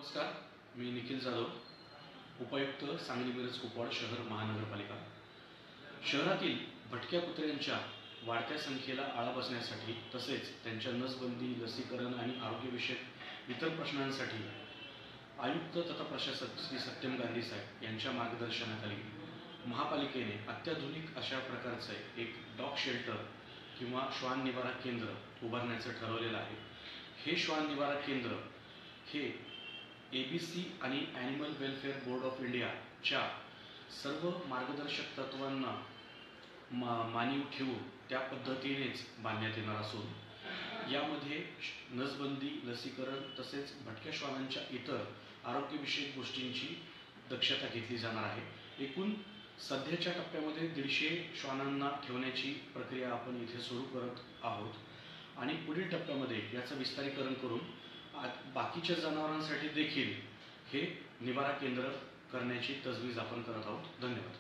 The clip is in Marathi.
नमस्कार, मी निखिल जाधव, उपायुक्त सांगली मिरज कुपवाड शहर महानगरपालिका। शहरातील भटक्या कुत्र्यांच्या वाढत्या संख्येला आळा बसण्यासाठी तसेच त्यांच्या नसबंदी, लसीकरण आणि आरोग्यविषयक इतर प्रश्नांसाठी आयुक्त तथा प्रशासक श्री सत्यम गांधी साहेब यांच्या मार्गदर्शनाखाली महापालिकेने अत्याधुनिक अशा प्रकारचे एक डॉग शेल्टर किंवा श्वान निवारा केंद्र उभारण्याचं ठरवलेलं आहे। हे श्वान निवारा केंद्र हे ABC आणि ॲनिमल वेलफेअर बोर्ड ऑफ इंडियाच्या सर्व मार्गदर्शक तत्वांना मानीव ठेवून त्या पद्धतीनेच बांधण्यात येणार असून यामध्ये नसबंदी, लसीकरण तसेच भटक्या श्वानांच्या इतर आरोग्यविषयक गोष्टींची दक्षता घेतली जाणार आहे। एकूण सध्याच्या टप्प्यामध्ये 150 श्वानांना ठेवण्याची प्रक्रिया आपण इथे सुरू करत आहोत आणि पुढील टप्प्यामध्ये याचं विस्तारीकरण करून बाकीच्या जनावरांसाठी देखील हे निवारा केंद्र करण्याची तजवीज आपण करत आहोत। धन्यवाद।